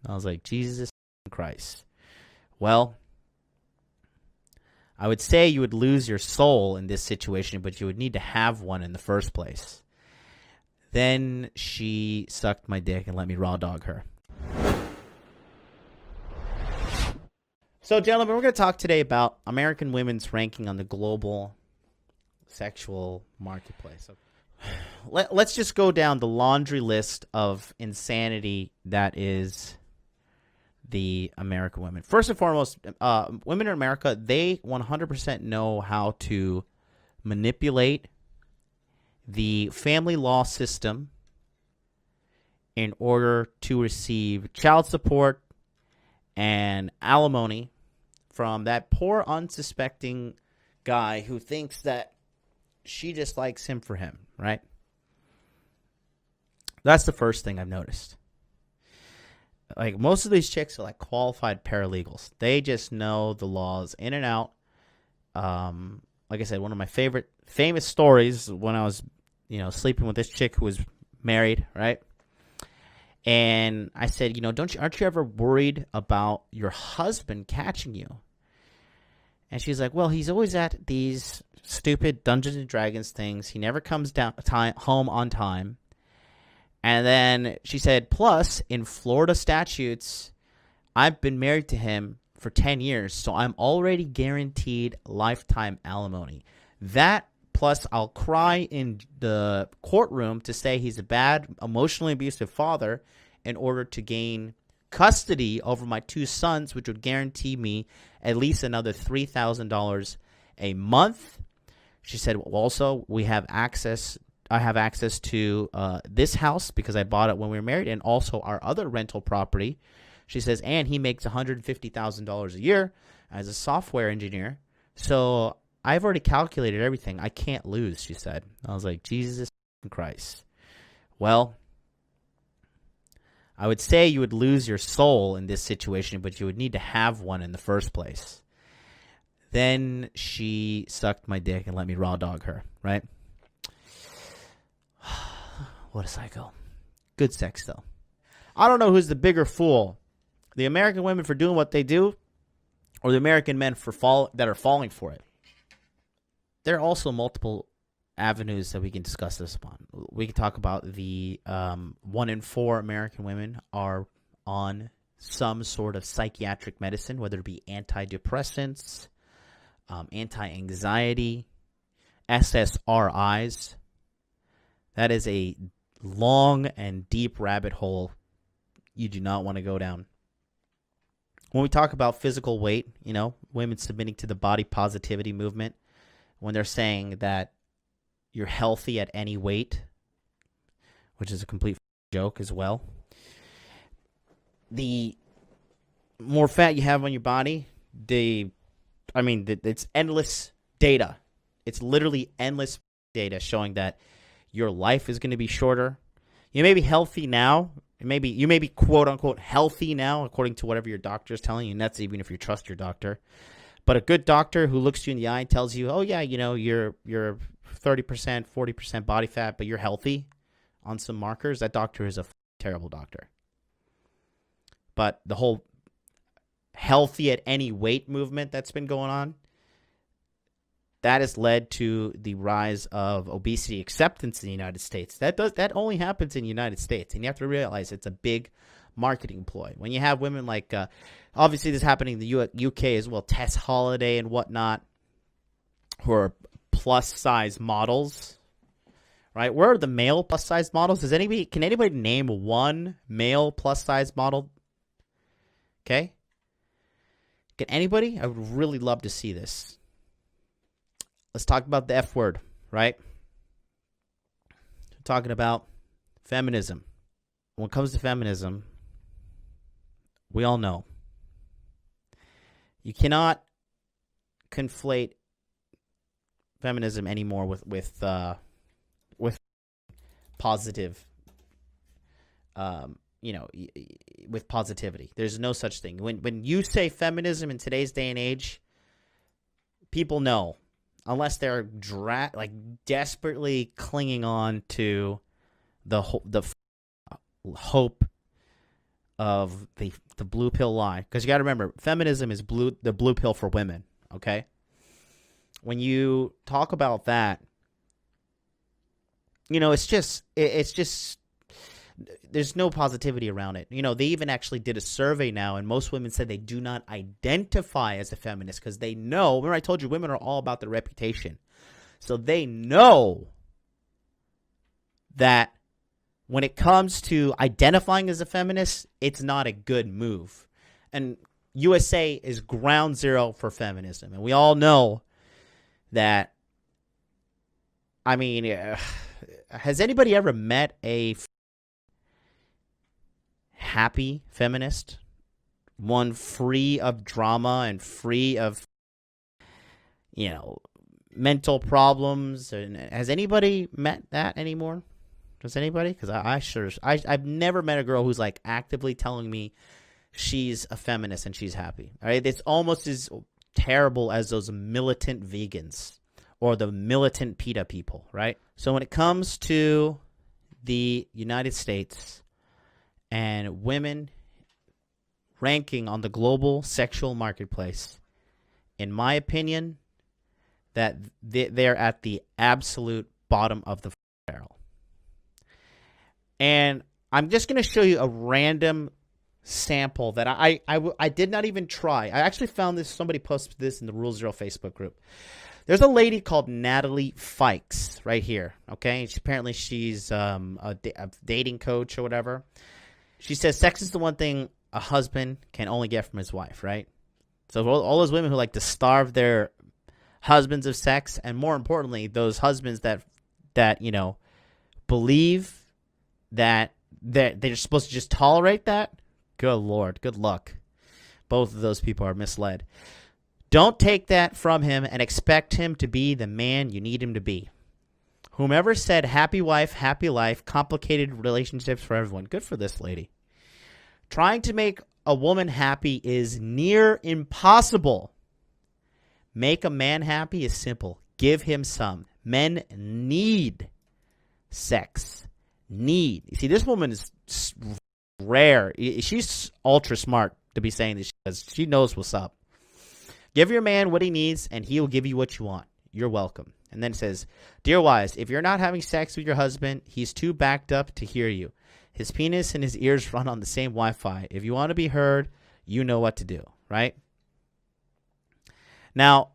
I was like, Jesus Christ. Well, I would say you would lose your soul in this situation, but you would need to have one in the first place. Then she sucked my dick and let me raw dog her. So, gentlemen, we're going to talk today about American women's ranking on the global sexual marketplace. Let's just go down the laundry list of insanity that is the American women. First and foremost, women in America, they 100% know how to manipulate the family law system in order to receive child support and alimony from that poor, unsuspecting guy who thinks that she just likes him for him, right? That's the first thing I've noticed. Like, most of these chicks are like qualified paralegals. They just know the laws in and out. Like I said, one of my famous stories when I was, sleeping with this chick who was married, right? And I said, aren't you ever worried about your husband catching you? And she's like, well, he's always at these stupid Dungeons and Dragons things. He never comes home on time. And then she said, plus, in Florida statutes, I've been married to him for 10 years, so I'm already guaranteed lifetime alimony. That, plus I'll cry in the courtroom to say he's a bad, emotionally abusive father in order to gain custody over my two sons, which would guarantee me at least another $3,000 a month. She said, well, also, I have access to this house because I bought it when we were married, and also our other rental property. She says, and he makes $150,000 a year as a software engineer. So I've already calculated everything. I can't lose, she said. I was like, Jesus Christ. Well, I would say you would lose your soul in this situation, but you would need to have one in the first place. Then she sucked my dick and let me raw dog her, right? What a psycho. Good sex, though. I don't know who's the bigger fool, the American women for doing what they do, or the American men that are falling for it. There are also multiple avenues that we can discuss this upon. We can talk about the 1 in 4 American women are on some sort of psychiatric medicine, whether it be antidepressants, anti-anxiety, SSRIs. That is a long and deep rabbit hole you do not want to go down. When we talk about physical weight, women submitting to the body positivity movement, when they're saying that you're healthy at any weight, which is a complete joke as well. The more fat you have on your body, it's endless data. It's literally endless data showing that your life is going to be shorter. You may be healthy now. You may be quote unquote healthy now, according to whatever your doctor is telling you, and that's even if you trust your doctor. But a good doctor who looks you in the eye and tells you, oh yeah, you're 30%, 40% body fat, but you're healthy on some markers, that doctor is a terrible doctor. But the whole healthy at any weight movement that's been going on, that has led to the rise of obesity acceptance in the United States. That only happens in the United States, and you have to realize it's a big marketing ploy. When you have women like, obviously this is happening in the UK as well, Tess Holliday and whatnot, who are plus-size models, right? Where are the male plus-size models? Can anybody name one male plus-size model? Okay? Can anybody? I would really love to see this. Let's talk about the F word, right? We're talking about feminism. When it comes to feminism, we all know you cannot conflate feminism anymore with positive, with positivity. There's no such thing. When you say feminism in today's day and age, people know. Unless they're desperately clinging on to the hope of the blue pill lie, because you got to remember, feminism is the blue pill for women. Okay, when you talk about that, it's just there's no positivity around it. They even actually did a survey now, and most women said they do not identify as a feminist because they know. Remember, I told you women are all about their reputation, so they know that when it comes to identifying as a feminist, it's not a good move. And USA is ground zero for feminism. And we all know that, I mean, has anybody ever met a happy feminist? One free of drama and free of, mental problems? And has anybody met that anymore? Does anybody? Because I've never met a girl who's like actively telling me she's a feminist and she's happy. All right, it's almost as terrible as those militant vegans or the militant PETA people, right? So when it comes to the United States and women ranking on the global sexual marketplace, in my opinion, that they're at the absolute bottom of the barrel. And I'm just going to show you a random sample that I did not even try. I actually found this. Somebody posted this in the Rule Zero Facebook group. There's a lady called Natalie Fikes right here. Okay, apparently she's a dating coach or whatever. She says sex is the one thing a husband can only get from his wife, right? So all those women who like to starve their husbands of sex, and more importantly, those husbands that believe that they're supposed to just tolerate that, good Lord, good luck. Both of those people are misled. Don't take that from him and expect him to be the man you need him to be. Whomever said happy wife, happy life, complicated relationships for everyone. Good for this lady. Trying to make a woman happy is near impossible. Make a man happy is simple. Give him some. Men need sex. You see, this woman is rare. She's ultra smart to be saying this because she knows what's up. Give your man what he needs and he will give you what you want. You're welcome. And then it says, dear wives, if you're not having sex with your husband, he's too backed up to hear you. His penis and his ears run on the same Wi-Fi. If you want to be heard, you know what to do, right? Now,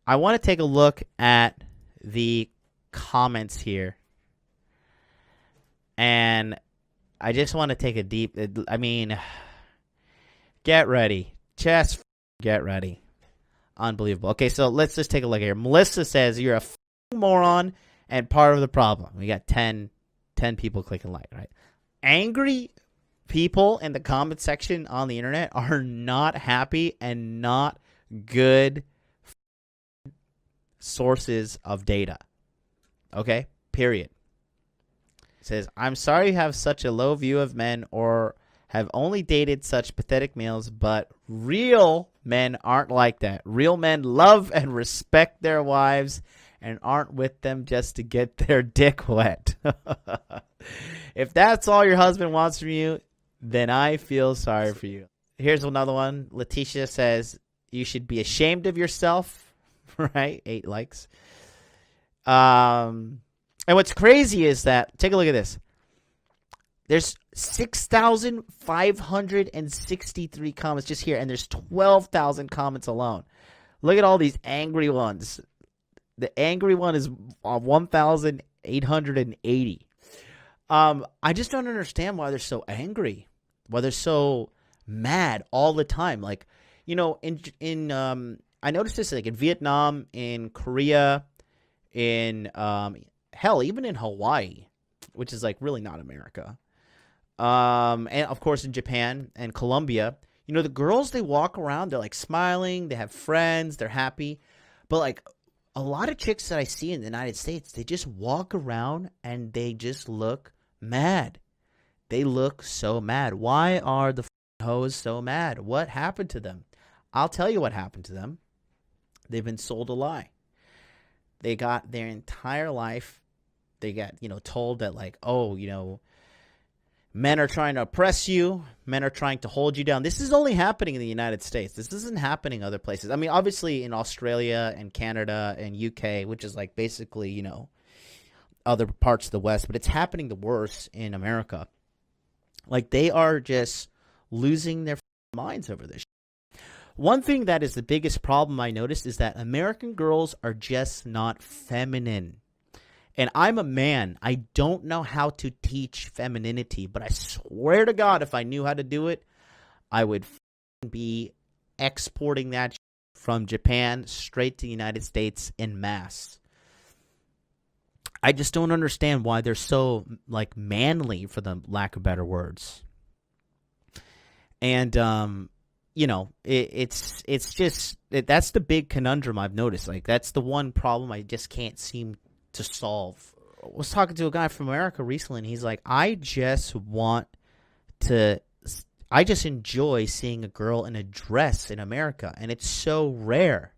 I want to take a look at the comments here. And I just want to take a deep, get ready. Just get ready. Unbelievable. Okay, so let's just take a look here. Melissa says you're a moron and part of the problem. We got 10 people clicking like, right? Angry people in the comment section on the internet are not happy and not good sources of data. Okay? Period. It says, I'm sorry you have such a low view of men or have only dated such pathetic males, but real men aren't like that. Real men love and respect their wives and aren't with them just to get their dick wet. If that's all your husband wants from you, then I feel sorry for you. Here's another one. Letitia says, you should be ashamed of yourself. Right? 8 likes. And what's crazy is that, take a look at this. There's 6,563 comments just here, and there's 12,000 comments alone. Look at all these angry ones. The angry one is 1,880. I just don't understand why they're so angry, why they're so mad all the time. Like, I noticed this like in Vietnam, in Korea, in hell, even in Hawaii, which is like really not America. And of course in Japan and Colombia, the girls, they walk around, they're like smiling, they have friends, they're happy. But like a lot of chicks that I see in the United States, they just walk around and they just look mad. They look so mad. Why are the hoes so mad? What happened to them? I'll tell you what happened to them. They've been sold a lie. They got their entire life, they got, told that like, oh, Men are trying to oppress you. Men are trying to hold you down. This is only happening in the United States. This isn't happening other places. I mean, obviously in Australia and Canada and UK, which is like basically, other parts of the West, but it's happening the worst in America. Like, they are just losing their minds over this. One thing that is the biggest problem I noticed is that American girls are just not feminine. And I'm a man. I don't know how to teach femininity, but I swear to God, if I knew how to do it, I would be exporting that from Japan straight to the United States en masse. I just don't understand why they're so, like, manly, for the lack of better words. And, it's just, that's the big conundrum I've noticed. Like, that's the one problem I just can't seem to solve. I was talking to a guy from America recently, and he's like, I just enjoy seeing a girl in a dress in America, and it's so rare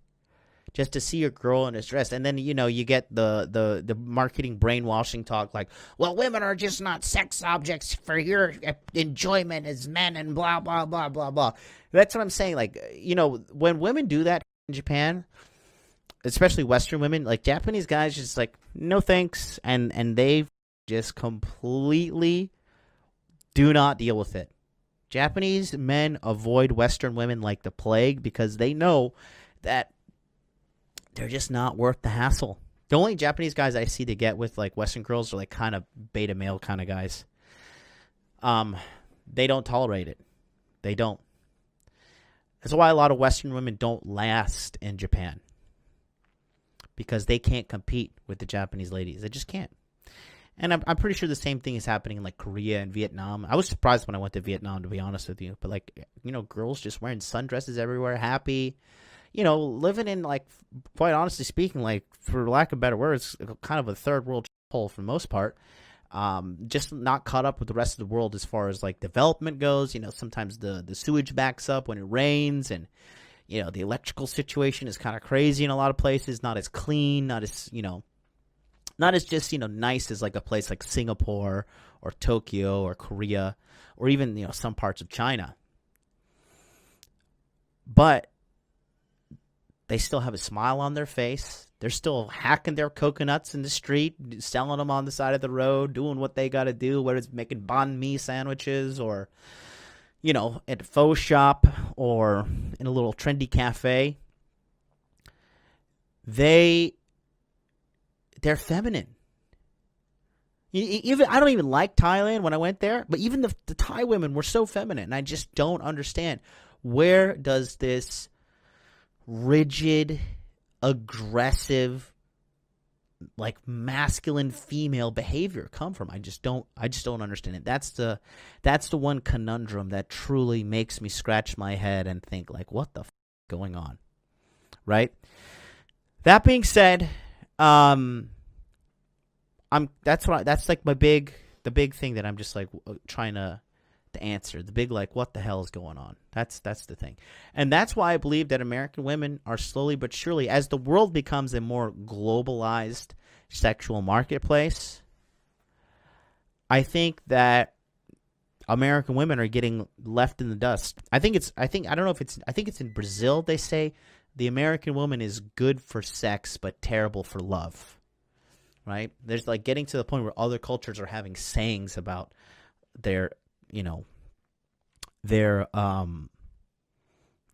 just to see a girl in a dress. And then, you get the marketing brainwashing talk like, well, women are just not sex objects for your enjoyment as men and blah, blah, blah, blah, blah. That's what I'm saying. Like, when women do that in Japan, especially Western women, like, Japanese guys just like, no thanks, and they just completely do not deal with it. Japanese men avoid Western women like the plague because they know that they're just not worth the hassle. The only Japanese guys I see to get with, like, Western girls are like kind of beta male kind of guys. They don't tolerate it. They don't. That's why a lot of Western women don't last in Japan. Because they can't compete with the Japanese ladies. They just can't. And I'm pretty sure the same thing is happening in, like, Korea and Vietnam. I was surprised when I went to Vietnam, to be honest with you. But, like, girls just wearing sundresses everywhere, happy. Living in, like, quite honestly speaking, like, for lack of better words, kind of a third world hole for the most part. Just not caught up with the rest of the world as far as, like, development goes. Sometimes the sewage backs up when it rains, and the electrical situation is kind of crazy in a lot of places, not as clean, not as just, nice as, like, a place like Singapore or Tokyo or Korea or even, some parts of China. But they still have a smile on their face. They're still hacking their coconuts in the street, selling them on the side of the road, doing what they got to do, whether it's making banh mi sandwiches or, at a faux shop or in a little trendy cafe. They're feminine. Even I don't even like Thailand when I went there, but even the Thai women were so feminine, and I just don't understand, where does this rigid, aggressive, like, masculine female behavior come from? I just don't understand it. That's the one conundrum that truly makes me scratch my head and think, like, what the going on, right? That being said, that's like the big thing that I'm just, like, trying to answer. The big, like, what the hell is going on? That's the thing. And that's why I believe that American women are slowly but surely, as the world becomes a more globalized sexual marketplace, I think that American women are getting left in the dust. I think it's in Brazil they say the American woman is good for sex but terrible for love. Right? There's, like, getting to the point where other cultures are having sayings about their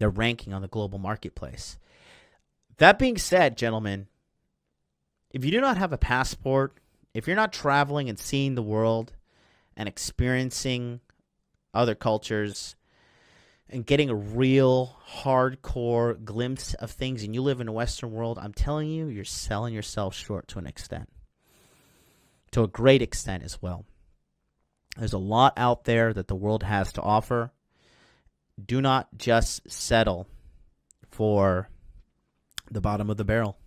ranking on the global marketplace. That being said, gentlemen, if you do not have a passport, if you're not traveling and seeing the world and experiencing other cultures and getting a real hardcore glimpse of things, and you live in a Western world, I'm telling you, you're selling yourself short to an extent. To a great extent as well. There's a lot out there that the world has to offer. Do not just settle for the bottom of the barrel.